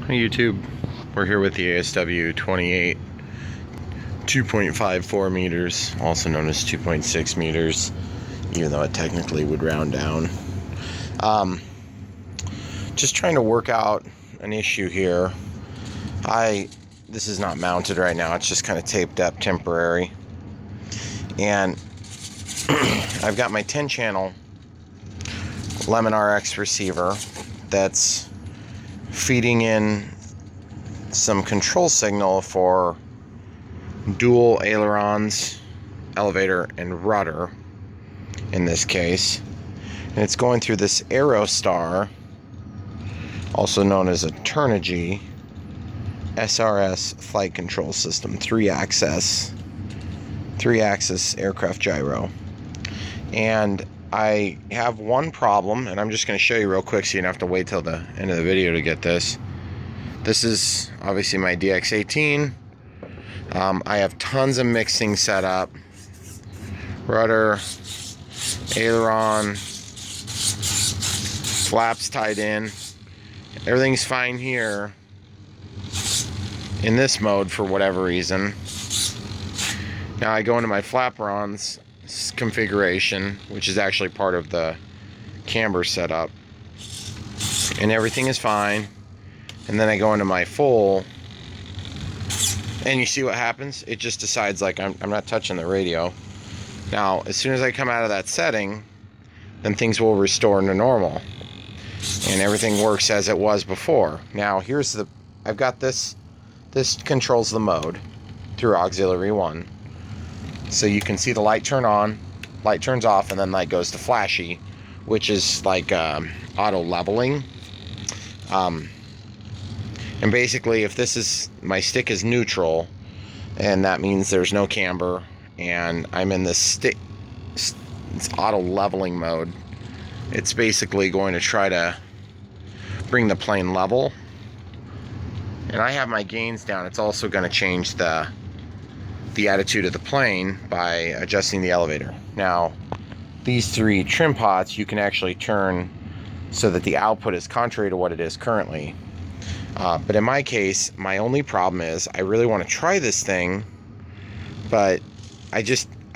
Hi YouTube, we're here with the ASW 28 2.54 meters, also known as 2.6 meters, even though it technically would round down. Just trying to work out an issue here. This is not mounted right now, it's just kind of taped up temporary. And I've got my 10 channel Lemon RX receiver that's feeding in some control signal for dual ailerons, elevator, and rudder in this case. And it's going through this AeroStar, also known as a Turnigy SRS flight control system, 3-axis aircraft gyro. And I have one problem, and I'm just going to show you real quick so you don't have to wait till the end of the video to get this. This is obviously my DX18. I have tons of mixing set up. Rudder, aileron, flaps tied in. Everything's fine here in this mode for whatever reason. Now I go into my flaperons configuration, which is actually part of the camber setup, and everything is fine. And then I go into my full, and you see what happens? It just decides like I'm not touching the radio. Now as soon as I come out of that setting, then things will restore to normal and everything works as it was before. Now here's I've got this controls the mode through auxiliary 1. So you can see the light turn on, light turns off, and then light goes to flashy, which is like auto leveling. And basically, if this is, my stick is neutral, and that means there's no camber, and I'm in this it's auto leveling mode, it's basically going to try to bring the plane level. And I have my gains down. It's also going to change the attitude of the plane by adjusting the elevator. Now these 3 trim pots you can actually turn so that the output is contrary to what it is currently, but in my case my only problem is I really want to try this thing, but I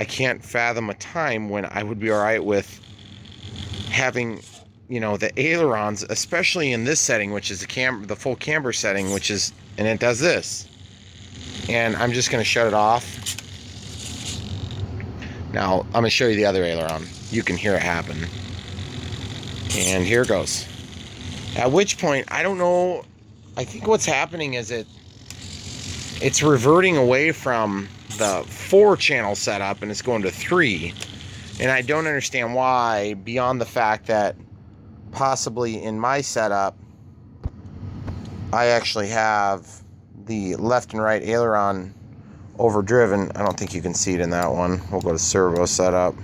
can't fathom a time when I would be alright with having, you know, the ailerons, especially in this setting, which is the full camber setting, and it does this. And I'm just going to shut it off. Now I'm going to show you the other aileron. You can hear it happen. And here it goes. At which point, I don't know, I think what's happening is it's reverting away from the 4-channel setup and it's going to 3. And I don't understand why, beyond the fact that possibly in my setup I actually have the left and right aileron overdriven. I don't think you can see it in that one. We'll go to servo setup.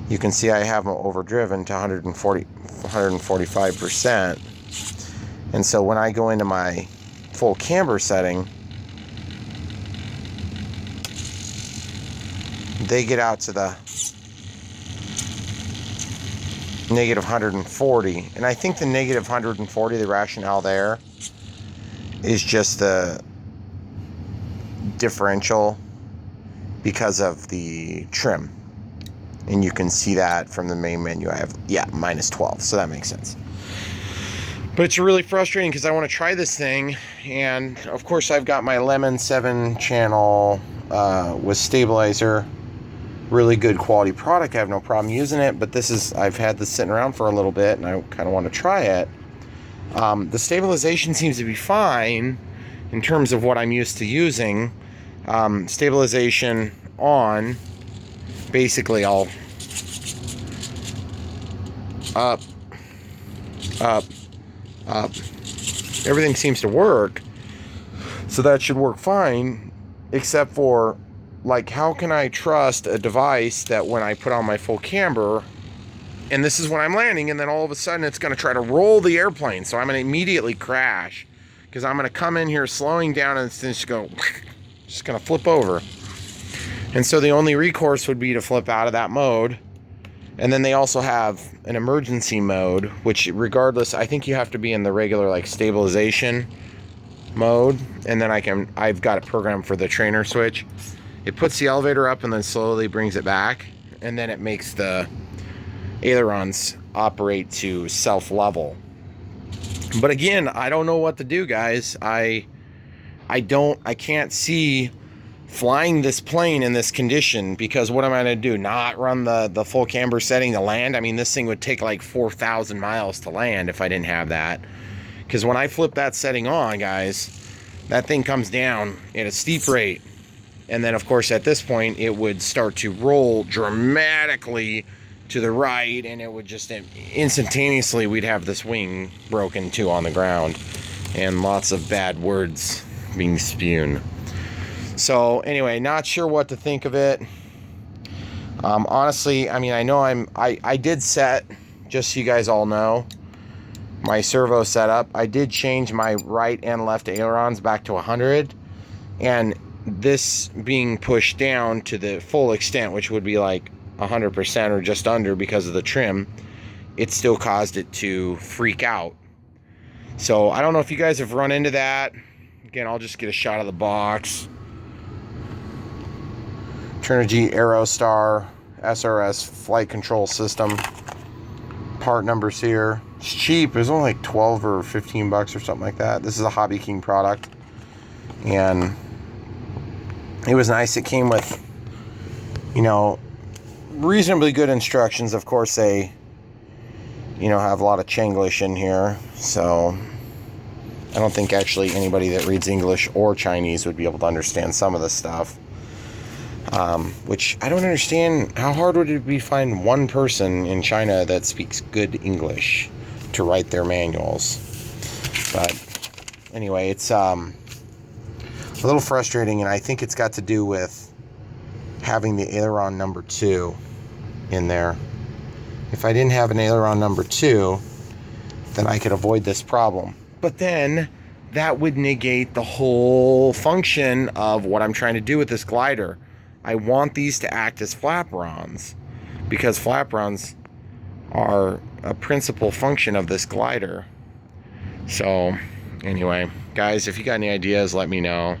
You can see I have them overdriven to 145%. And so when I go into my full camber setting, they get out to the negative 140. And I think the negative 140, the rationale there is just the differential because of the trim. And you can see that from the main menu. I have, yeah, minus 12, so that makes sense. But it's really frustrating because I want to try this thing, and of course I've got my Lemon 7-channel with stabilizer. Really good quality product. I have no problem using it, but I've had this sitting around for a little bit and I kind of want to try it. The stabilization seems to be fine in terms of what I'm used to using. Stabilization on, basically I'll up, everything seems to work, so that should work fine, except for, like, how can I trust a device that when I put on my full camber, and this is when I'm landing, and then all of a sudden it's going to try to roll the airplane, so I'm going to immediately crash, because I'm going to come in here slowing down and it's just going to flip over. And so the only recourse would be to flip out of that mode And then they also have an emergency mode, which regardless, I think you have to be in the regular like stabilization mode. And then I've got it programmed for the trainer switch. It puts the elevator up and then slowly brings it back. And then it makes the ailerons operate to self-level. But again, I don't know what to do, guys. I can't see flying this plane in this condition, because what am I going to do? Not run the full camber setting to land? I mean, this thing would take like 4,000 miles to land if I didn't have that. Because when I flip that setting on, guys, that thing comes down at a steep rate. And then, of course, at this point, it would start to roll dramatically to the right, and it would just instantaneously, we'd have this wing broken too on the ground, and lots of bad words being spewed. So anyway, not sure what to think of it. Honestly, I mean, I know I did set, just so you guys all know, my servo setup. I did change my right and left ailerons back to 100, and this being pushed down to the full extent, which would be like 100% or just under because of the trim, it still caused it to freak out. So I don't know if you guys have run into that. Again, I'll just get a shot of the box. Trinity AeroStar SRS flight control system. Part numbers here. It's cheap. It's only like 12 or 15 bucks or something like that. This is a Hobbyking product. And it was nice. It came with, you know, reasonably good instructions. Of course, they, you know, have a lot of Chinglish in here. So I don't think actually anybody that reads English or Chinese would be able to understand some of this stuff. Which I don't understand. How hard would it be to find one person in China that speaks good English to write their manuals? But anyway, it's a little frustrating, and I think it's got to do with having the aileron number 2 in there. If I didn't have an aileron number 2, then I could avoid this problem. But then that would negate the whole function of what I'm trying to do with this glider. I want these to act as flaperons, because flaperons are a principal function of this glider. So anyway, guys, if you got any ideas, let me know.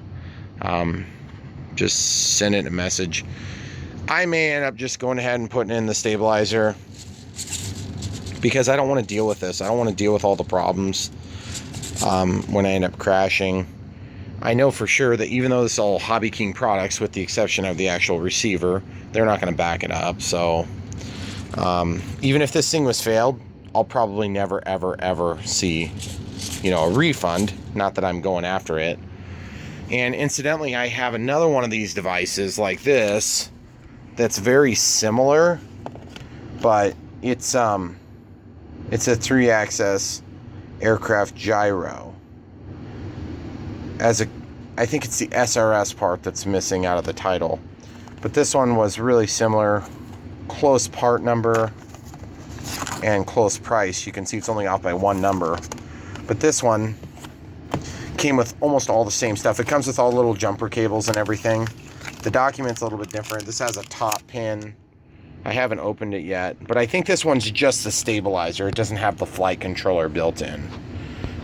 Just send it a message. I may end up just going ahead and putting in the stabilizer, because I don't want to deal with this. I don't want to deal with all the problems when I end up crashing. I know for sure that even though this is all Hobbyking products, with the exception of the actual receiver, they're not going to back it up. So even if this thing was failed, I'll probably never, ever, ever see, you know, a refund. Not that I'm going after it. And incidentally, I have another one of these devices like this that's very similar, but it's a 3-axis aircraft gyro. I think it's the SRS part that's missing out of the title. But this one was really similar. Close part number and close price. You can see it's only off by 1 number. But this one came with almost all the same stuff. It comes with all the little jumper cables and everything. The document's a little bit different. This has a top pin. I haven't opened it yet, but I think this one's just the stabilizer. It doesn't have the flight controller built in.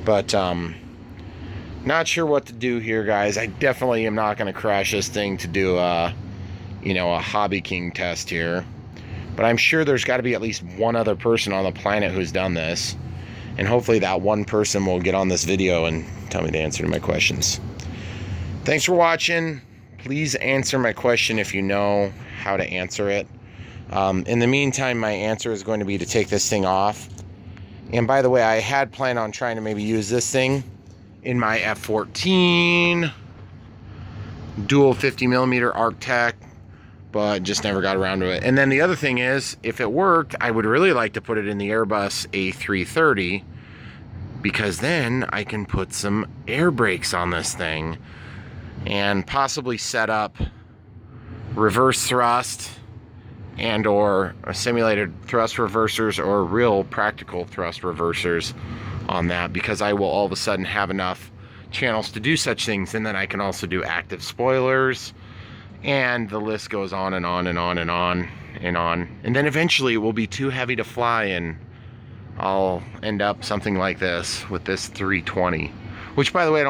But not sure what to do here, guys. I definitely am not going to crash this thing to do a Hobbyking test here. But I'm sure there's got to be at least one other person on the planet who's done this. And hopefully that one person will get on this video and tell me the answer to my questions. Thanks for watching. Please answer my question if you know how to answer it. In the meantime, my answer is going to be to take this thing off. And by the way, I had planned on trying to maybe use this thing in my F-14 dual 50mm Arctec, but just never got around to it. And then the other thing is, if it worked, I would really like to put it in the Airbus A330, because then I can put some air brakes on this thing and possibly set up reverse thrust and or simulated thrust reversers or real practical thrust reversers on that, because I will all of a sudden have enough channels to do such things. And then I can also do active spoilers, and the list goes on and on and on and on. and on. And then eventually it will be too heavy to fly and I'll end up something like this with this 320. Which, by the way, I don't